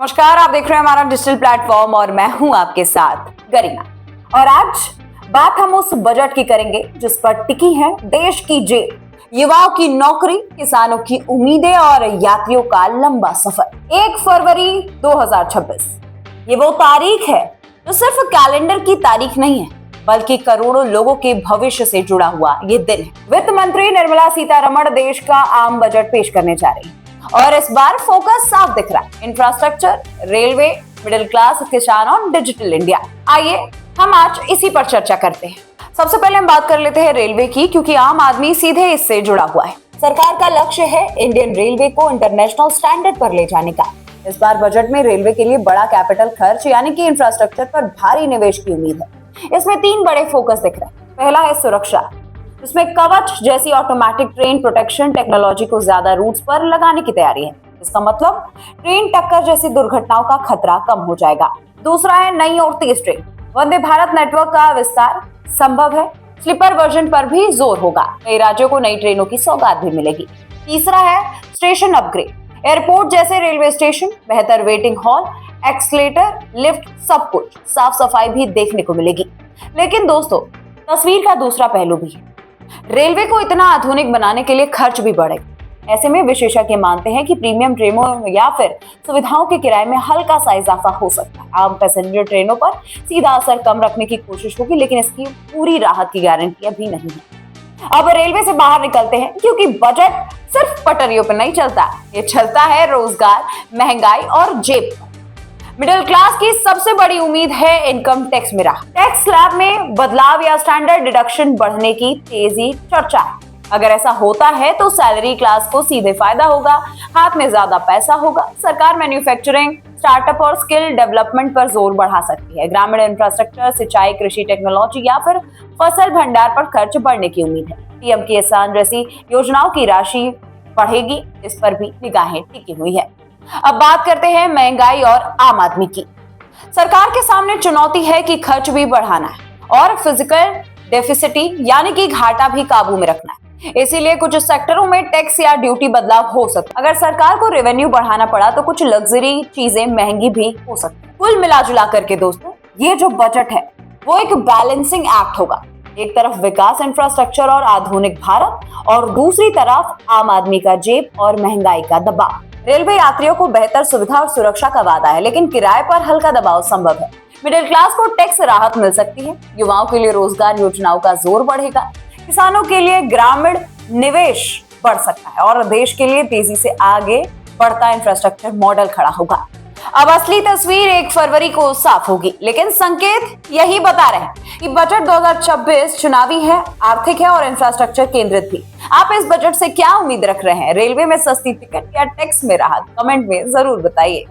नमस्कार, आप देख रहे हैं हमारा डिजिटल प्लेटफॉर्म और मैं हूं आपके साथ गरिमा। और आज बात हम उस बजट की करेंगे जिस पर टिकी है देश की जेब, युवाओं की नौकरी, किसानों की उम्मीदें और यात्रियों का लंबा सफर। 1 फरवरी 2026 ये वो तारीख है जो सिर्फ कैलेंडर की तारीख नहीं है बल्कि करोड़ों लोगों के भविष्य से जुड़ा हुआ ये दिन है। वित्त मंत्री निर्मला सीतारमण देश का आम बजट पेश करने जा रही है और इस बार फोकस साफ दिख रहा है, इंफ्रास्ट्रक्चर, रेलवे, मिडिल क्लास, किसान और डिजिटल इंडिया। आइए हम आज इसी पर चर्चा करते हैं। सबसे पहले हम बात कर लेते हैं रेलवे की, क्योंकि आम आदमी सीधे इससे जुड़ा हुआ है। सरकार का लक्ष्य है इंडियन रेलवे को इंटरनेशनल स्टैंडर्ड पर ले जाने का। इस बार बजट में रेलवे के लिए बड़ा कैपिटल खर्च यानी कि इंफ्रास्ट्रक्चर पर भारी निवेश की उम्मीद है। इसमें 3 बड़े फोकस दिख रहे हैं। पहला है सुरक्षा, इसमें कवच जैसी ऑटोमेटिक ट्रेन प्रोटेक्शन टेक्नोलॉजी को ज्यादा रूट्स पर लगाने की तैयारी है। इसका मतलब ट्रेन टक्कर जैसी दुर्घटनाओं का खतरा कम हो जाएगा। दूसरा है नई और तेज ट्रेन, वंदे भारत नेटवर्क का विस्तार संभव है। स्लीपर वर्जन पर भी जोर होगा, कई राज्यों को नई ट्रेनों की सौगात भी मिलेगी। तीसरा है स्टेशन अपग्रेड, एयरपोर्ट जैसे रेलवे स्टेशन, बेहतर वेटिंग हॉल, एक्सलेटर, लिफ्ट, सब कुछ साफ सफाई भी देखने को मिलेगी। लेकिन दोस्तों, तस्वीर का दूसरा पहलू भी है। रेलवे को इतना आधुनिक बनाने के लिए खर्च भी बढ़ेगा। ऐसे में विशेषज्ञ मानते हैं कि प्रीमियम ट्रेनों या फिर सुविधाओं के किराए में हल्का सा इजाफा हो सकता है। आम पैसेंजर ट्रेनों पर सीधा असर कम रखने की कोशिश होगी, लेकिन इसकी पूरी राहत की गारंटी अभी नहीं है। अब रेलवे से बाहर निकलते हैं, क्योंकि बजट सिर्फ पटरियों पर नहीं चलता, ये चलता है रोजगार, महंगाई और जेब पर। मिडिल क्लास की सबसे बड़ी उम्मीद है इनकम टैक्स में राहत। टैक्स स्लैब में बदलाव या स्टैंडर्ड डिडक्शन बढ़ने की तेजी चर्चा है। अगर ऐसा होता है तो सैलरी क्लास को सीधे फायदा होगा, हाथ में ज्यादा पैसा होगा। सरकार मैन्युफैक्चरिंग, स्टार्टअप और स्किल डेवलपमेंट पर जोर बढ़ा सकती है। ग्रामीण इंफ्रास्ट्रक्चर, सिंचाई, कृषि टेक्नोलॉजी या फिर फसल भंडार पर खर्च बढ़ने की उम्मीद है। पीएम किसान जैसी योजनाओं की राशि बढ़ेगी, इस पर भी निगाहें टिकी हुई है। अब बात करते हैं महंगाई और आम आदमी की। सरकार के सामने चुनौती है कि खर्च भी बढ़ाना है और फिजिकल डेफिसिटी यानी कि घाटा भी काबू में रखना है। इसीलिए कुछ सेक्टरों में टैक्स या ड्यूटी बदलाव हो सकता है। अगर सरकार को रेवेन्यू बढ़ाना पड़ा तो कुछ लग्जरी चीजें महंगी भी हो सकती है। कुल मिला जुला करके दोस्तों, ये जो बजट है वो एक बैलेंसिंग एक्ट होगा। एक तरफ विकास, इंफ्रास्ट्रक्चर और आधुनिक भारत, और दूसरी तरफ आम आदमी का जेब और महंगाई का दबाव। रेलवे यात्रियों को बेहतर सुविधा और सुरक्षा का वादा है, लेकिन किराए पर हल्का दबाव संभव है। मिडिल क्लास को टैक्स राहत मिल सकती है, युवाओं के लिए रोजगार योजनाओं का जोर बढ़ेगा, किसानों के लिए ग्रामीण निवेश बढ़ सकता है और देश के लिए तेजी से आगे बढ़ता इंफ्रास्ट्रक्चर मॉडल खड़ा होगा। अब असली तस्वीर 1 फरवरी को साफ होगी, लेकिन संकेत यही बता रहे हैं कि बजट 2026 चुनावी है, आर्थिक है और इंफ्रास्ट्रक्चर केंद्रित भी। आप इस बजट से क्या उम्मीद रख रहे हैं? रेलवे में सस्ती टिकट या टैक्स में राहत? कमेंट में जरूर बताइए।